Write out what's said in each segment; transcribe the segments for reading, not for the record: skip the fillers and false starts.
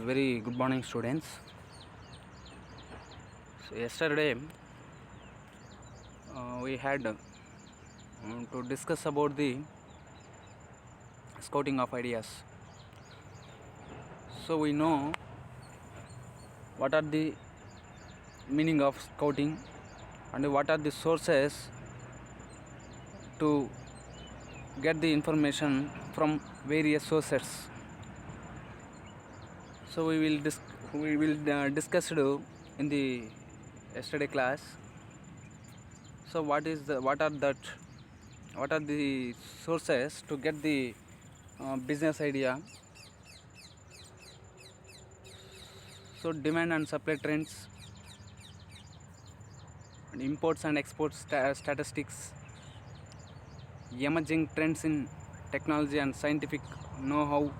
Very good morning, students. So yesterday we had to discuss about the scouting of ideas. So we know what are the meaning of scouting and what are the sources to get the information from various sources. So we will discuss it in the yesterday class. So what are the sources to get the business idea? So demand and supply trends, and imports and exports statistics, emerging trends in technology and scientific know-how,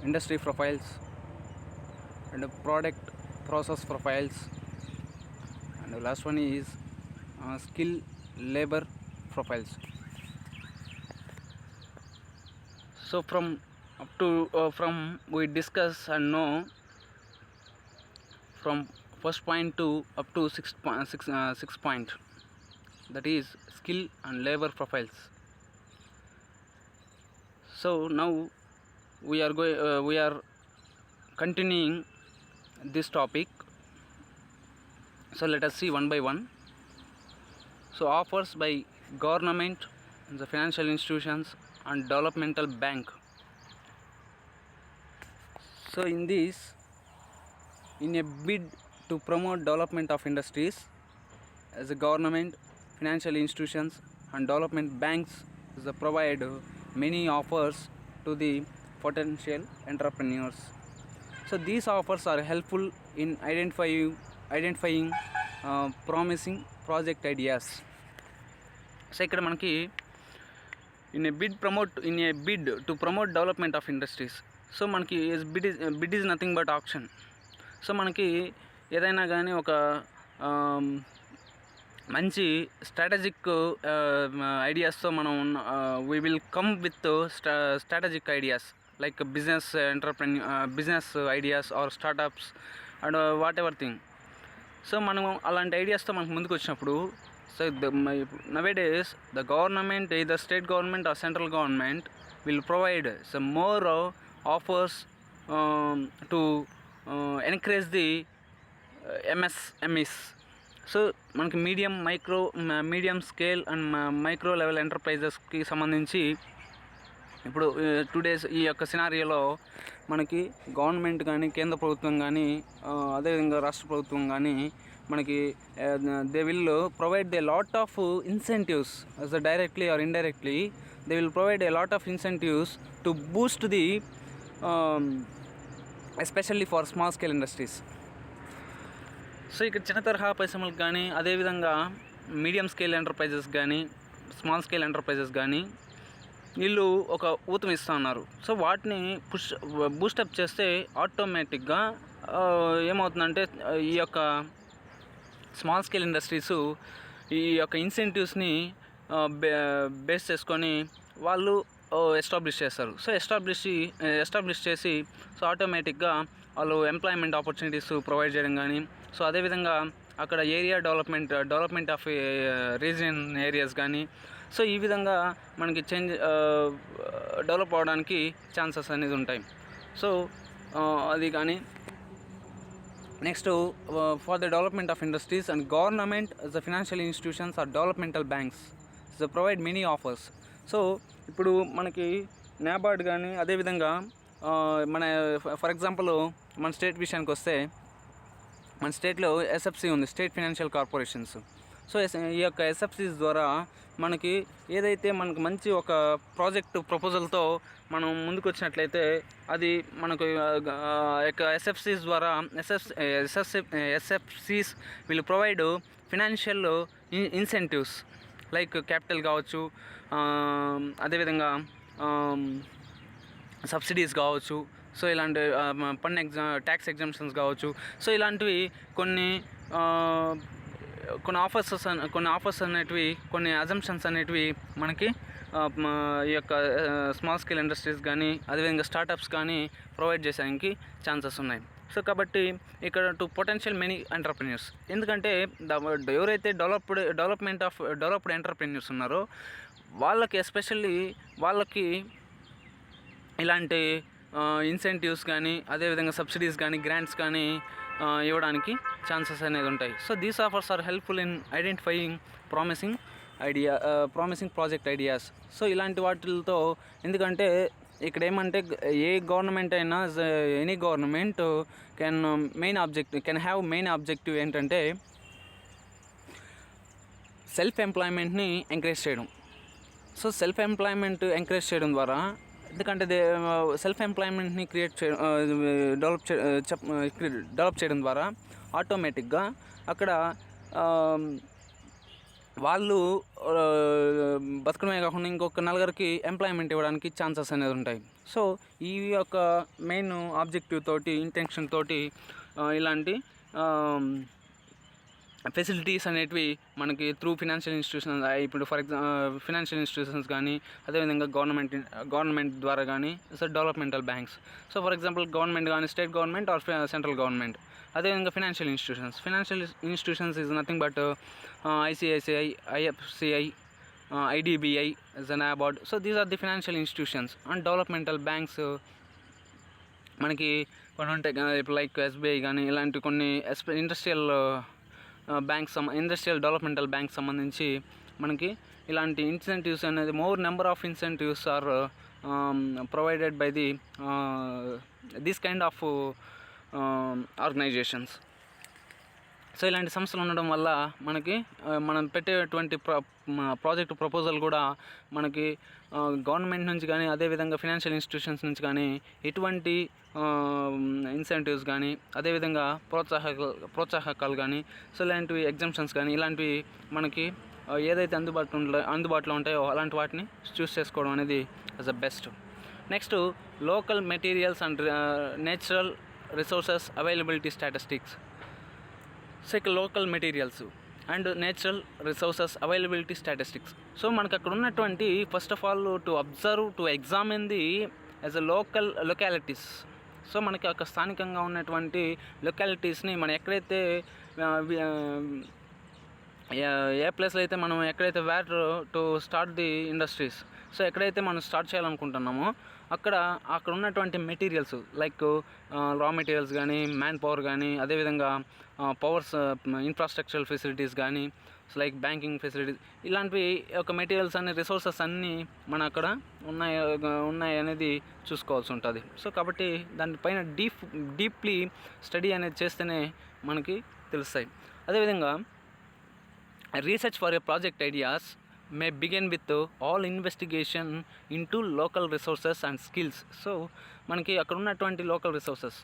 industry profiles, and product process profiles, and the last one is skill labor profiles. So from we discuss and know from first point to up to 6 point, that is skill and labor profiles. So now we are continuing this topic. So let us see one by one. So offers by government, the financial institutions and developmental bank. So in a bid to promote development of industries, as a government, financial institutions and development banks provide many offers to the potential entrepreneurs. So these offers are helpful in identifying promising project ideas. So ఇక్కడ మనకి in a bid to promote development of industries. So మనకి bid is nothing but auction. So మనకి ఏదైనా కానీ ఒక మంచి strategic ఐడియాస్తో మనం we will come with strategic ideas like business ideas or startups and whatever thing. So మనం అలాంటి ఐడియాస్తో మనకు ముందుకు వచ్చినప్పుడు, so nowadays the government, either state government or central government, will provide some more offers to encourage the MSMEs. So మనకి medium scale and micro level ఎంటర్ప్రైజెస్కి సంబంధించి ఇప్పుడు టుడేస్ ఈ యొక్క సినారియోలో మనకి గవర్నమెంట్ కానీ, కేంద్ర ప్రభుత్వం కానీ, అదేవిధంగా రాష్ట్ర ప్రభుత్వం కానీ మనకి they will provide a lot of incentives, as directly or indirectly they will provide a lot of incentives to boost the especially for small scale industries. So ఇక్కడ చిన్న తరహా పరిశ్రమలకు కానీ, అదేవిధంగా మీడియం స్కేల్ ఎంటర్ప్రైజెస్ కానీ, స్మాల్ స్కేల్ ఎంటర్ప్రైజెస్ కానీ వీళ్ళు ఒక ఊతం ఇస్తూ ఉన్నారు. సో వాటిని బూస్టప్ చేస్తే ఆటోమేటిక్గా ఏమవుతుందంటే ఈ యొక్క స్మాల్ స్కేల్ ఇండస్ట్రీస్ ఈ యొక్క ఇన్సెంటివ్స్ని బేస్ చేసుకొని వాళ్ళు ఎస్టాబ్లిష్ చేస్తారు. సో ఎస్టాబ్లిష్ చేసి సో ఆటోమేటిక్గా వాళ్ళు ఎంప్లాయ్మెంట్ ఆపర్చునిటీస్ ప్రొవైడ్ చేయడం కానీ, సో అదేవిధంగా అక్కడ డెవలప్మెంట్ ఆఫ్ రీజియన్ ఏరియాస్ కానీ, సో ఈ విధంగా మనకి డెవలప్ అవడానికి ఛాన్సెస్ అనేది ఉంటాయి. సో అది కానీ next for the development of industries and government, the financial institutions or developmental banks provide many offers. So ఇప్పుడు మనకి నాబార్డ్ కానీ, అదేవిధంగా మన ఫర్ ఎగ్జాంపుల్ మన స్టేట్ విషయానికి వస్తే, మన స్టేట్లో ఎస్ఎఫ్సి ఉంది, స్టేట్ ఫైనాన్షియల్ కార్పొరేషన్స్. సో ఈ యొక్క ఎస్ఎఫ్సిస్ ద్వారా మనకి ఏదైతే మనకు మంచి ఒక ప్రాజెక్ట్ ప్రపోజల్తో మనం ముందుకు వచ్చినట్లయితే అది మనకు యొక్క ఎస్ఎఫ్సిస్ ద్వారా SFCs will provide financial incentives like capital కావచ్చు, అదేవిధంగా సబ్సిడీస్ కావచ్చు, సో ఇలాంటి ట్యాక్స్ ఎగ్జామ్షన్స్ కావచ్చు. సో ఇలాంటివి కొన్ని ఆఫర్స్ అనేటివి, కొన్ని అజంప్షన్స్ అనేటివి మనకి ఈ యొక్క స్మాల్ స్కేల్ ఇండస్ట్రీస్ కానీ అదేవిధంగా స్టార్టప్స్ కానీ ప్రొవైడ్ చేసేదానికి ఛాన్సెస్ ఉన్నాయి. సో కాబట్టి ఇక్కడ టు పొటెన్షియల్ మెనీ ఎంటర్ప్రెన్యూర్స్, ఎందుకంటే ఎవరైతే డెవలప్డ్ ఎంటర్ప్రెన్యూర్స్ ఉన్నారో వాళ్ళకి ఎస్పెషల్లీ వాళ్ళకి ఇలాంటి ఇన్సెంటివ్స్ కానీ అదేవిధంగా సబ్సిడీస్ కానీ గ్రాంట్స్ కానీ ఇవ్వడానికి ఛాన్సెస్ అనేది ఉంటాయి. So these offers are helpful in identifying promising project ideas. So ఇలాంటి వాటితో, ఎందుకంటే ఇక్కడ ఏమంటే ఏ గవర్నమెంట్ అయినా any government can have main objective ఏంటంటే సెల్ఫ్ ఎంప్లాయ్మెంట్ని ఎంకరేజ్ చేయడం. సో సెల్ఫ్ ఎంప్లాయ్మెంట్ ఎంకరేజ్ చేయడం ద్వారా, ఎందుకంటే సెల్ఫ్ ఎంప్లాయ్మెంట్ని డెవలప్ చేయడం ద్వారా ఆటోమేటిక్గా అక్కడ వాళ్ళు బతకడమే కాకుండా ఇంకొక నలుగురికి ఎంప్లాయ్మెంట్ ఇవ్వడానికి ఛాన్సెస్ అనేది ఉంటాయి. సో ఈ యొక్క మెయిన్ ఆబ్జెక్టివ్ తోటి, ఇంటెన్షన్ తోటి ఇలాంటి ఫెసిలిటీస్ అనేటివి మనకి త్రూ ఫినాన్షియల్ ఇన్స్టిట్యూషన్స్, ఇప్పుడు ఫర్ ఫినాన్షియల్ ఇన్స్టిట్యూషన్స్ కానీ అదేవిధంగా గవర్నమెంట్ ద్వారా కానీ, so developmental banks. So for example government కానీ, state government or central government. అదేవిధంగా financial institutions is nothing but ICICI, IFCI, IDBI, NABARD. So these are the financial institutions. And developmental banks మనకి కొన్ని ఉంటాయి, ఇప్పుడు like SBI కానీ ఇలాంటి కొన్ని industrial developmental bank సంబంధించి మనకి ఇలాంటి ఇన్సెంటివ్స్ అనేది number of incentives are provided by this kind of organisations. So ఇలాంటి సంస్థలు ఉండడం వల్ల మనకి మనం పెట్టేటువంటి ప్రాజెక్ట్ ప్రపోజల్ కూడా మనకి గవర్నమెంట్ నుంచి కానీ అదేవిధంగా ఫినాన్షియల్ ఇన్స్టిట్యూషన్స్ నుంచి కానీ ఎటువంటి ఇన్సెంటివ్స్ కానీ అదేవిధంగా ప్రోత్సాహకాలు కానీ, సో ఇలాంటివి ఎగ్జామ్షన్స్ కానీ ఇలాంటివి మనకి ఏదైతే అందుబాటులో ఉంటాయో అలాంటి వాటిని చూస్ చేసుకోవడం అనేది as the best. Next, local materials and natural resources availability statistics. So ఇక local materials and natural resources availability statistics. So మనకు అక్కడ ఉన్నటువంటి first of all to examine the as a localities. So మనకి అక్కడ స్థానికంగా ఉన్నటువంటి లొకాలిటీస్ని మనం ఎక్కడైతే ఏ ప్లేస్లో అయితే మనం ఎక్కడైతే to start the industries, so ఎక్కడైతే మనం స్టార్ట్ చేయాలనుకుంటున్నామో అక్కడ ఉన్నటువంటి మెటీరియల్స్ లైక్ రా మెటీరియల్స్ కానీ, మ్యాన్ పవర్ కానీ, అదేవిధంగా ఇన్ఫ్రాస్ట్రక్చరల్ ఫెసిలిటీస్ కానీ, లైక్ బ్యాంకింగ్ ఫెసిలిటీస్, ఇలాంటివి ఒక మెటీరియల్స్ అన్ని రిసోర్సెస్ అన్నీ మన అక్కడ ఉన్నాయి అనేది చూసుకోవాల్సి ఉంటుంది. సో కాబట్టి దానిపైన డీప్లీ స్టడీ అనేది చేస్తేనే మనకి తెలుస్తాయి. అదేవిధంగా research for a project ideas may begin with all investigation into local resources and skills. So మనకి అక్కడ ఉన్నటువంటి local resources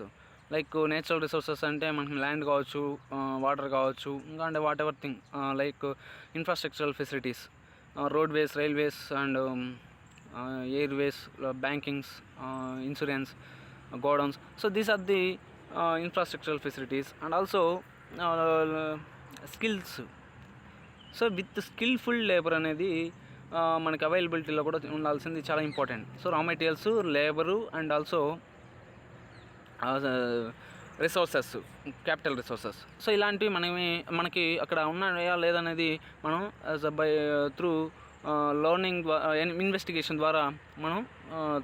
like natural resources అంటే మనకి ల్యాండ్ కావచ్చు, వాటర్ కావచ్చు, ఇంకా అంటే whatever thing like infrastructural facilities, roadways, railways and airways, bankings, insurance, godowns. So these are the infrastructural facilities and also skills. So with skilful labour అనేది మనకి అవైలబిలిటీలో కూడా ఉండాల్సింది చాలా important. So raw materials, labour and also resources, capital resources. So ఇలాంటివి మనకి అక్కడ ఉన్నాయా లేదనేది మనం త్రూ లర్నింగ్ ఇన్వెస్టిగేషన్ ద్వారా మనం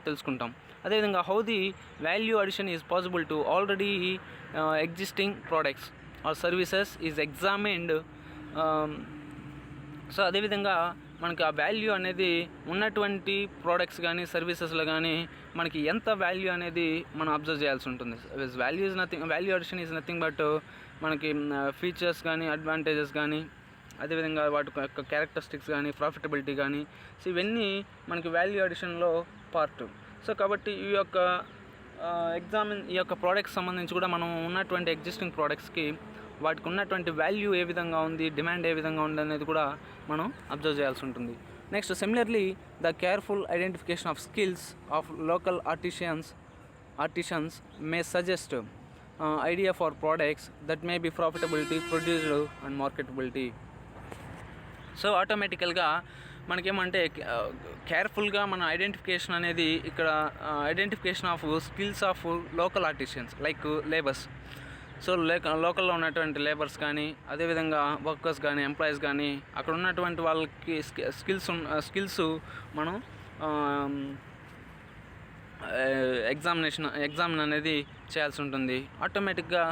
తెలుసుకుంటాం. అదేవిధంగా how the value addition is possible to already existing products or services is examined. So అదేవిధంగా మనకి ఆ వాల్యూ అనేది ఉన్నటువంటి ప్రోడక్ట్స్ కానీ సర్వీసెస్లో కానీ మనకి ఎంత వాల్యూ అనేది మనం అబ్జర్వ్ చేయాల్సి ఉంటుంది. Value addition is nothing but మనకి ఫీచర్స్ కానీ, అడ్వాంటేజెస్ కానీ, అదేవిధంగా వాటి యొక్క క్యారెక్టరిస్టిక్స్ కానీ, ప్రాఫిటబిలిటీ కానీ, సో ఇవన్నీ మనకి వాల్యూ అడిషన్లో పార్ట్. సో కాబట్టి ఈ యొక్క ప్రోడక్ట్స్ సంబంధించి కూడా మనం ఉన్నటువంటి ఎగ్జిస్టింగ్ ప్రోడక్ట్స్కి వాటికి ఉన్నటువంటి వాల్యూ ఏ విధంగా ఉంది, డిమాండ్ ఏ విధంగా ఉంది అనేది కూడా మనం అబ్జర్వ్ చేయాల్సి ఉంటుంది. Next, similarly the careful identification of skills of local artisans may suggest idea for products that may be profitability, produced and marketability. So ఆటోమేటికల్గా మనకేమంటే కేర్ఫుల్గా మన ఐడెంటిఫికేషన్ అనేది ఇక్కడ identification of skills of local artisans like labours. So లోకల్లో ఉన్నటువంటి labours కానీ, అదేవిధంగా వర్కర్స్ కానీ, ఎంప్లాయీస్ కానీ, అక్కడ ఉన్నటువంటి వాళ్ళకి స్కిల్స్ మనం ఎగ్జామ్ అనేది చేయాల్సి ఉంటుంది. ఆటోమేటిక్గా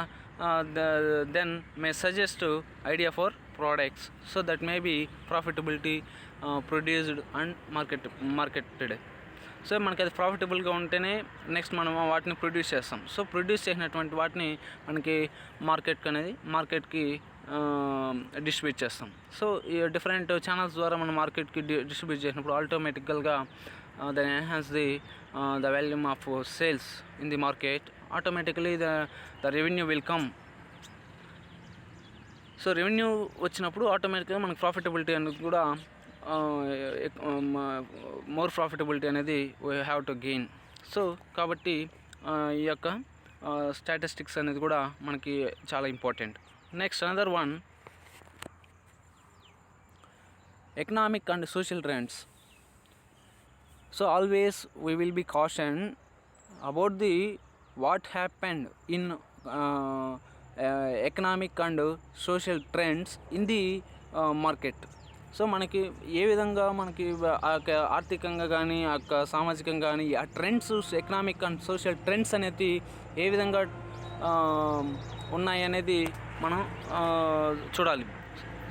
then may suggest idea for products so that may be profitability produced and marketed. So మనకి అది ప్రాఫిటబుల్గా ఉంటేనే నెక్స్ట్ మనం వాటిని ప్రొడ్యూస్ చేస్తాం. సో ప్రొడ్యూస్ చేసినటువంటి వాటిని మనకి మార్కెట్కి డిస్ట్రిబ్యూట్ చేస్తాం. సో ఈ డిఫరెంట్ ఛానల్స్ ద్వారా మనం మార్కెట్కి డిస్ట్రిబ్యూట్ చేసినప్పుడు ఆటోమేటికల్గా then enhance the volume of sales in the market. Automatically the revenue will come. So revenue వచ్చినప్పుడు ఆటోమేటిక్గా మనకి ప్రాఫిటబిలిటీ అనేది కూడా మోర్ ప్రాఫిటబిలిటీ అనేది we have to gain. So కాబట్టి ఈ యొక్క స్టాటిస్టిక్స్ అనేది కూడా మనకి చాలా important. Next another one, economic and social trends. So always we will be caution about the what happened in economic and social trends in the market. So మనకి ఏ విధంగా మనకి ఆర్థికంగా కానీ సామాజికంగా కానీ ఆ trends, economic and social trends అనేది ఏ విధంగా ఉన్నాయి అనేది మనం చూడాలి.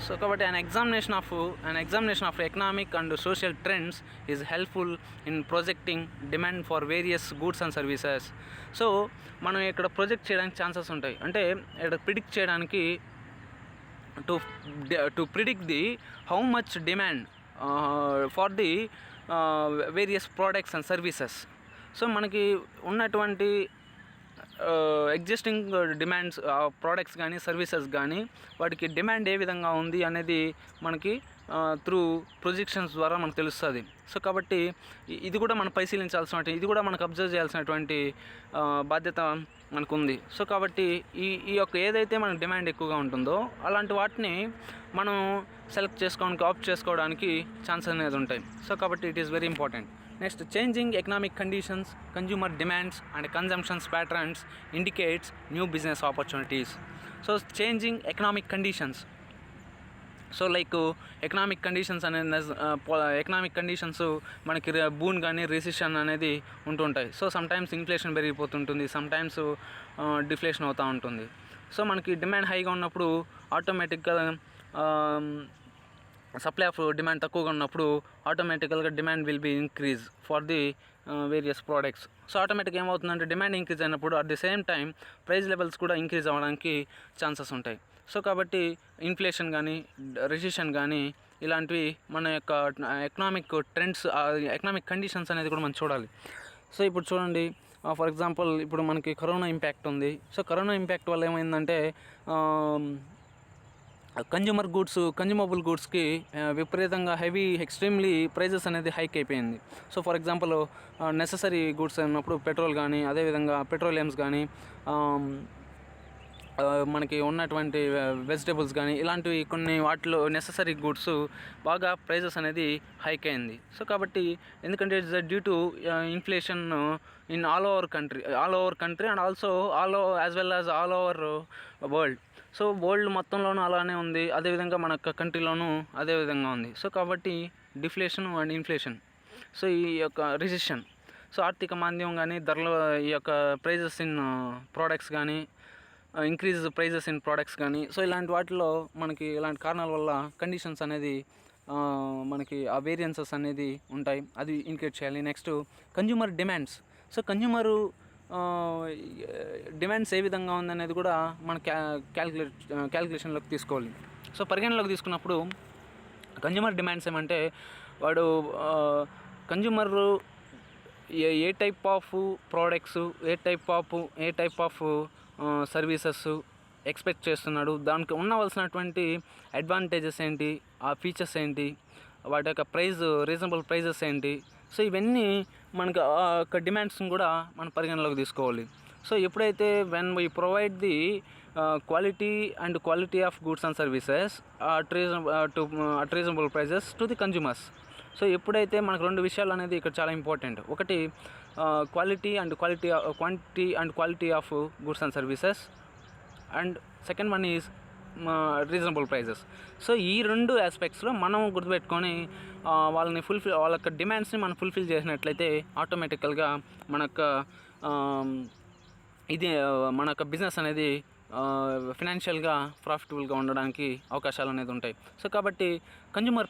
సో కాబట్టి an examination of economic and social trends is helpful in projecting demand for various goods and services. So మనం ఇక్కడ ప్రొజెక్ట్ చేయడానికి ఛాన్సెస్ ఉంటాయి. అంటే ఇక్కడ ప్రిడిక్ట్ చేయడానికి to predict the how much demand for the various products and services. So మనకి ఉన్నటువంటి existing demands products కానీ, సర్వీసెస్ కానీ, వాటికి డిమాండ్ ఏ విధంగా ఉంది అనేది మనకి త్రూ ప్రొజెక్షన్స్ ద్వారా మనకు తెలుస్తుంది. సో కాబట్టి ఇది కూడా మనం పరిశీలించాల్సినటువంటి, ఇది కూడా మనకు అబ్జర్వ్ చేయాల్సినటువంటి బాధ్యత మనకు ఉంది. సో కాబట్టి ఈ యొక్క ఏదైతే మనకు డిమాండ్ ఎక్కువగా ఉంటుందో అలాంటి వాటిని మనం సెలెక్ట్ చేసుకోవడానికి, ఆప్ట్ చేసుకోవడానికి ఛాన్సెస్ అనేది ఉంటాయి. సో కాబట్టి it is very important. Next, changing economic conditions, consumer demands and consumptions patterns indicates new business opportunities. So changing economic conditions, so like economic conditions అనేది ఎకనామిక్ కండిషన్స్ మనకి boom కానీ recession అనేది ఉంటుంటాయి. So sometimes inflation పెరిగిపోతుంటుంది, sometimes deflation అవుతూ ఉంటుంది. So మనకి demand హైగా ఉన్నప్పుడు ఆటోమేటిక్గా సప్లై ఆఫ్ డిమాండ్ తక్కువగా ఉన్నప్పుడు ఆటోమేటికల్గా demand will be increase for the various products. So ఆటోమేటిక్గా ఏమవుతుందంటే డిమాండ్ ఇంక్రీజ్ అయినప్పుడు at the same time price levels కూడా ఇంక్రీజ్ అవ్వడానికి ఛాన్సెస్ ఉంటాయి. సో కాబట్టి ఇన్ఫ్లేషన్ కానీ, రిసెషన్ కానీ ఇలాంటివి మన యొక్క ఎకనామిక్ ట్రెండ్స్, ఎకనామిక్ కండిషన్స్ అనేది కూడా మనం చూడాలి. సో ఇప్పుడు చూడండి, ఫర్ ఎగ్జాంపుల్ ఇప్పుడు మనకి కరోనా ఇంపాక్ట్ ఉంది. సో కరోనా ఇంపాక్ట్ వల్ల ఏమైందంటే కన్జ్యూమబుల్ గూడ్స్కి విపరీతంగా ఎక్స్ట్రీమ్లీ ప్రైజెస్ అనేది హైక్ అయిపోయింది. So for example necessary goods అన్నప్పుడు పెట్రోల్ కానీ, అదేవిధంగా పెట్రోలియమ్స్ కానీ, మనకి ఉన్నటువంటి వెజిటేబుల్స్ కానీ, ఇలాంటివి కొన్ని వాటిలో నెససరీ గూడ్స్ బాగా ప్రైజెస్ అనేది హైక్ అయింది. సో కాబట్టి ఎందుకంటే it's due to inflation in all over country and also as well as all over world. So world మొత్తంలోనూ అలానే ఉంది, అదేవిధంగా మన కంట్రీలోనూ అదే విధంగా ఉంది. సో కాబట్టి డిఫ్లేషన్ అండ్ ఇన్ఫ్లేషన్, సో ఈ యొక్క రిసెషన్, సో ఆర్థిక మాంద్యం కానీ, ధరలు ఈ యొక్క ప్రైజెస్ ఇన్ ప్రోడక్ట్స్ కానీ, ఇంక్రీజ్ ప్రైజెస్ ఇన్ ప్రోడక్ట్స్ కానీ, సో ఇలాంటి వాటిలో మనకి ఇలాంటి కారణాల వల్ల కండిషన్స్ అనేది మనకి ఆ వేరియన్సెస్ అనేది ఉంటాయి, అది ఇండికేట్ చేయాలి. Next, consumer demands. So consumer demands ఏ విధంగా ఉందనేది కూడా మన క్యాలిక్యులేషన్లోకి తీసుకోవాలి. సో పరిగణలోకి తీసుకున్నప్పుడు కన్జ్యూమర్ డిమాండ్స్ ఏమంటే వాడు consumer A type of products, A type of services expect చేస్తున్నాడు, దానికి ఉండవలసినటువంటి అడ్వాంటేజెస్ ఏంటి, ఆ ఫీచర్స్ ఏంటి, వాటి యొక్క రీజనబుల్ ప్రైజెస్ ఏంటి. సో ఇవన్నీ మనకు ఆ యొక్క డిమాండ్స్ని కూడా మనం పరిగణలోకి తీసుకోవాలి. సో ఎప్పుడైతే when we provide the quality of goods and services at reasonable prices to the consumers. So ఎప్పుడైతే మనకు రెండు విషయాలు అనేది ఇక్కడ చాలా ఇంపార్టెంట్. ఒకటి quantity and quality of goods and services, and second one is reasonable prices. So ఈ రెండు ఆస్పెక్ట్స్లో మనం గుర్తుపెట్టుకొని వాళ్ళ యొక్క డిమాండ్స్ని మనం ఫుల్ఫిల్ చేసినట్లయితే ఆటోమేటికల్గా మన యొక్క బిజినెస్ అనేది ఫినాన్షియల్గా ప్రాఫిటబుల్గా ఉండడానికి అవకాశాలు అనేది ఉంటాయి. సో కాబట్టి కన్జ్యూమర్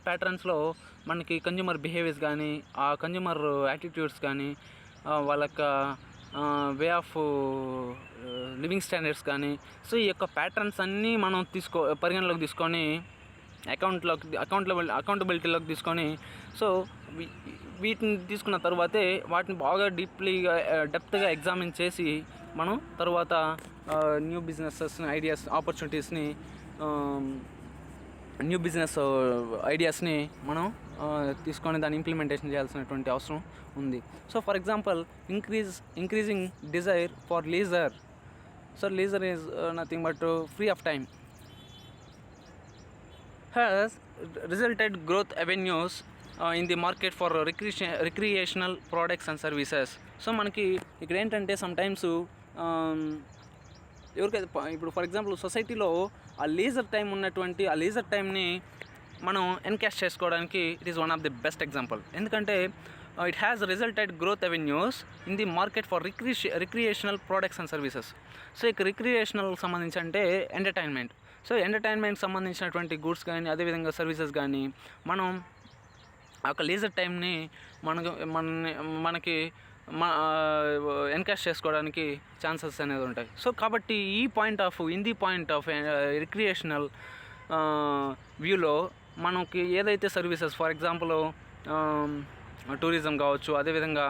ప్యాటర్న్స్లో మనకి కన్జ్యూమర్ బిహేవియర్స్ కానీ, ఆ కన్జ్యూమర్ యాటిట్యూడ్స్ కానీ, వాళ్ళ యొక్క వే ఆఫ్ లివింగ్ స్టాండర్డ్స్ కానీ, సో ఈ యొక్క ప్యాటర్న్స్ అన్నీ మనం పరిగణలోకి తీసుకొని అకౌంటబిలిటీలోకి తీసుకొని, సో వీటిని తీసుకున్న తర్వాతే వాటిని బాగా డెప్త్గా ఎగ్జామిన్ చేసి మనం తర్వాత న్యూ బిజినెస్ ఐడియాస్ని మనం తీసుకొని దాన్ని ఇంప్లిమెంటేషన్ చేయాల్సినటువంటి అవసరం ఉంది. So for example, increasing desire for leisure. So leisure is nothing but free of time has resulted growth avenues in the market for recreational products and services. So మనకి ఇక్కడ ఏంటంటే sometimes ఎవరికైతే ఇప్పుడు ఫర్ ఎగ్జాంపుల్ సొసైటీలో ఆ leisure టైంని మనం encash చేసుకోవడానికి it is one of the best example. ఎందుకంటే it has resulted growth avenues in the market for recreational products and services. So ఇక రిక్రియేషనల్ సంబంధించి అంటే ఎంటర్టైన్మెంట్. సో ఎంటర్టైన్మెంట్ సంబంధించినటువంటి గూడ్స్ కానీ, అదేవిధంగా సర్వీసెస్ కానీ మనం ఒక లీజర్ టైంని మనకి ఎన్కాష్ చేసుకోవడానికి ఛాన్సెస్ అనేది ఉంటాయి. సో కాబట్టి in the point of recreational వ్యూలో మనకి ఏదైతే సర్వీసెస్, ఫర్ ఎగ్జాంపుల్ టూరిజం కావచ్చు, అదేవిధంగా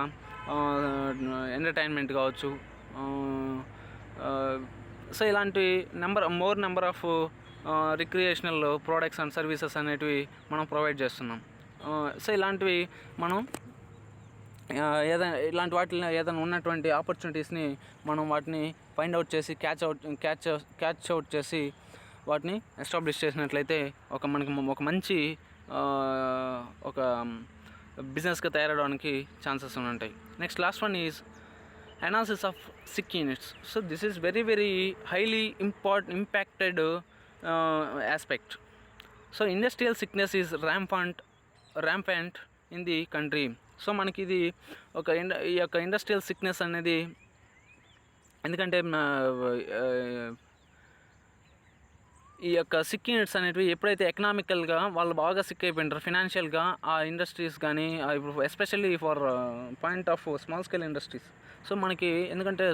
ఎంటర్టైన్మెంట్ కావచ్చు, సో ఇలాంటి more number of recreational products and services అనేటివి మనం ప్రొవైడ్ చేస్తున్నాం. సో ఇలాంటివి మనం ఇలాంటి వాటిని ఏదైనా ఉన్నటువంటి ఆపర్చునిటీస్ని మనం వాటిని ఫైండ్ అవుట్ చేసి క్యాచ్ అవుట్ చేసి వాటిని ఎస్టాబ్లిష్ చేసినట్లయితే మనకి ఒక మంచి ఒక బిజినెస్గా తయారవడానికి ఛాన్సెస్ ఉంటాయి. Next last one is analysis of sick units. So this is very highly impacted aspect. So industrial sickness is rampant in the country. So మనకి ఇది ఈ యొక్క ఇండస్ట్రియల్ సిక్నెస్ అనేది ఎందుకంటే ఈ యొక్క సిక్ యూనిట్స్ అనేటివి ఎప్పుడైతే ఎకనామికల్గా వాళ్ళు బాగా సిక్ అయిపోయింటారు ఫినాన్షియల్గా, ఆ ఇండస్ట్రీస్ కానీ ఇప్పుడు especially for point of small scale industries. So మనకి ఎందుకంటే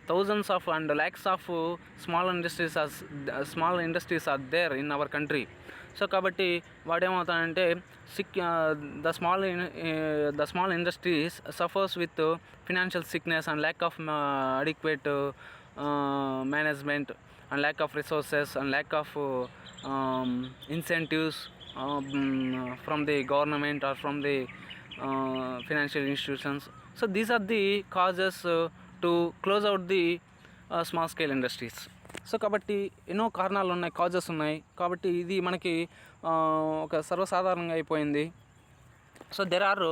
thousands of and lakhs of small industries are there in our country. So కాబట్టి వాడేమవుతాడంటే the small industries suffers with financial sickness and lack of adequate management and lack of resources and lack of incentives from the government or from the financial institutions. So these are the causes to close out the small scale industries. So కాబట్టి ఎన్నో కారణాలు ఉన్నాయి, causes ఉన్నాయి. కాబట్టి ఇది మనకి ఒక సర్వసాధారణంగా అయిపోయింది. So there are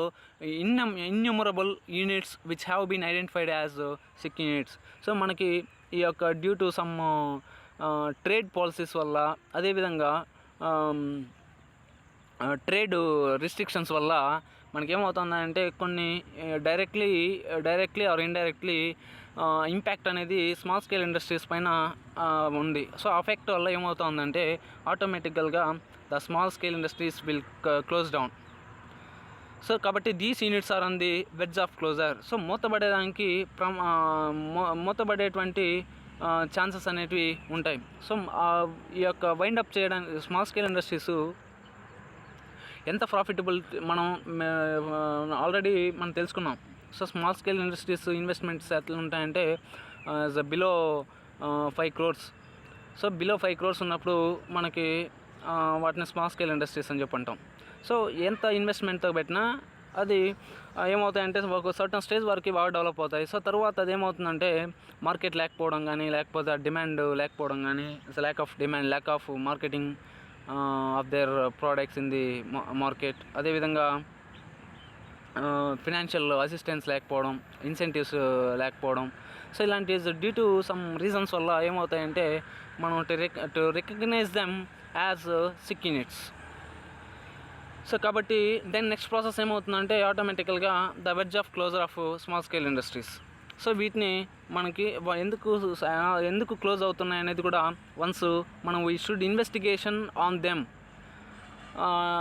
innumerable units which have been identified as sick units. So మనకి ఈ యొక్క due to some trade policies వల్ల, అదేవిధంగా ట్రేడ్ రిస్ట్రిక్షన్స్ వల్ల మనకేమవుతుందంటే కొన్ని డైరెక్ట్లీ ఆర్ ఇండైరెక్ట్లీ ఇంపాక్ట్ అనేది స్మాల్ స్కేల్ ఇండస్ట్రీస్ పైన ఉంది. సో అఫెక్ట్ వల్ల ఏమవుతుందంటే ఆటోమేటికల్గా the small scale industries will close down. So కాబట్టి these units are on the wedge of closure. So మూతబడేటువంటి ఛాన్సెస్ అనేటివి ఉంటాయి. సో ఈ యొక్క వైండప్ చేయడానికి స్మాల్ స్కేల్ ఇండస్ట్రీస్ ఎంత ప్రాఫిటబుల్ మనం తెలుసుకున్నాం. So small scale industries investments ఎట్లా ఉంటాయంటే below 5 crores. So below 5 crores ఉన్నప్పుడు మనకి వాటిని స్మాల్ స్కేల్ ఇండస్ట్రీస్ అని చెప్పి అంటాం. సో ఎంత ఇన్వెస్ట్మెంట్తో పెట్టినా అది ఏమవుతాయంటే ఒక సర్టన్ స్టేజ్ వరకు బాగా డెవలప్ అవుతాయి. సో తర్వాత అది ఏమవుతుందంటే మార్కెట్ లేకపోవడం కానీ, లేకపోతే డిమాండ్ లేకపోవడం కానీ, lack of demand, lack of marketing of their products in the market. అదేవిధంగా ఫినాన్షియల్ అసిస్టెన్స్ లేకపోవడం, ఇన్సెంటివ్స్ లేకపోవడం. సో ఇలాంటి డ్యూ టు సమ్ రీజన్స్ వల్ల ఏమవుతాయంటే మనం to recognise them as sick units. So కాబట్టి దెన్ నెక్స్ట్ ప్రాసెస్ ఏమవుతుందంటే ఆటోమేటికల్గా the wedge of closure of small scale industries. So వీటిని మనకి ఎందుకు క్లోజ్ అవుతున్నాయి అనేది కూడా వన్స్ మనం we should investigation on them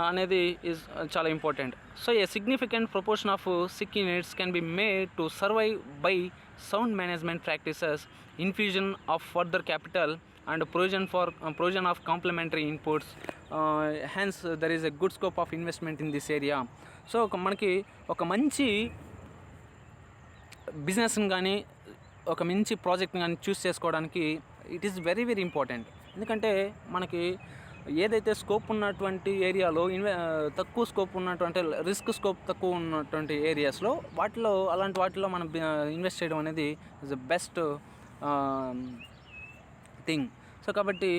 అనేది ఈజ్ చాలా important. So a significant proportion of sick units can be made to survive by sound management practices, infusion of further capital and provision of complementary inputs. Hence there is a good scope of investment in this area. So మనకి ఒక మంచి బిజినెస్ని కానీ ఒక మంచి ప్రాజెక్ట్ని కానీ చూస్ చేసుకోవడానికి it is very very important. ఎందుకంటే మనకి ఏదైతే స్కోప్ ఉన్నటువంటి ఏరియాలో తక్కువ స్కోప్ ఉన్నటువంటి రిస్క్ స్కోప్ తక్కువ ఉన్నటువంటి ఏరియాస్లో అలాంటి వాటిలో మనం ఇన్వెస్ట్ చేయడం అనేది is the best thing. So కాబట్టి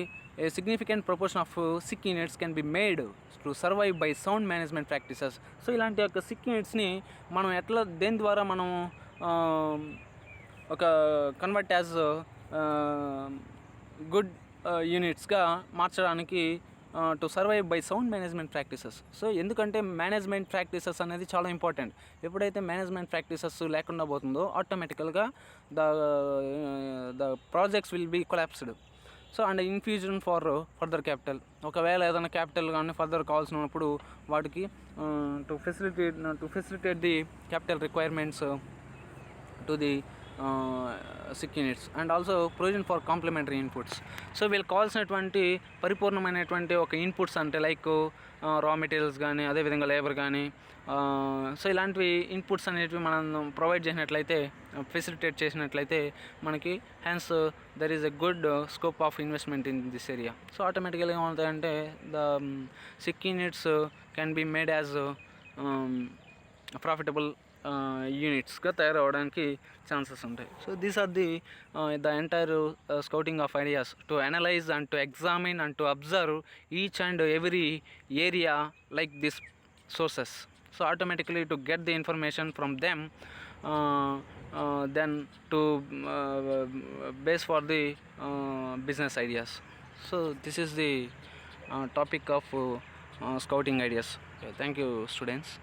a significant proportion of sick units can be made to survive by sound management practices. So ఇలాంటి యొక్క సిక్ యూనిట్స్ని మనం దేని ద్వారా మనం ఒక కన్వర్ట్ యాజ్ గుడ్ యూనిట్స్గా మార్చడానికి to survive by sound management practices. So ఎందుకంటే మేనేజ్మెంట్ ప్రాక్టీసెస్ అనేది చాలా ఇంపార్టెంట్. ఎప్పుడైతే మేనేజ్మెంట్ ప్రాక్టీసెస్ లేకుండా పోతుందో ఆటోమేటికల్గా the projects will be collapsed. So and infusion for further capital, ఒకవేళ ఏదైనా క్యాపిటల్ కానీ ఫర్దర్ కావాల్సినప్పుడు వాటికి to facilitate the capital requirements to the sick units and also provision for complementary inputs. So వీళ్ళకి కావాల్సినటువంటి పరిపూర్ణమైనటువంటి ఒక ఇన్పుట్స్ అంటే లైక్ రా మెటీరియల్స్ కానీ అదేవిధంగా లేబర్ కానీ, సో ఇలాంటివి ఇన్పుట్స్ అనేటివి మనం ప్రొవైడ్ చేసినట్లయితే, ఫెసిలిటేట్ చేసినట్లయితే మనకి hence there is a good scope of investment in this area. So ఆటోమేటికల్గా ఏమవుతాయంటే the sick units can be made as profitable యూనిట్స్గా తయారవడానికి ఛాన్సెస్ ఉంటాయి. So these are the entire scouting of ideas to analyse and to examine and to observe each and every area like this sources. So automatically to get the information from them, then to base for the business ideas. So this is the topic of scouting ideas. Thank you students.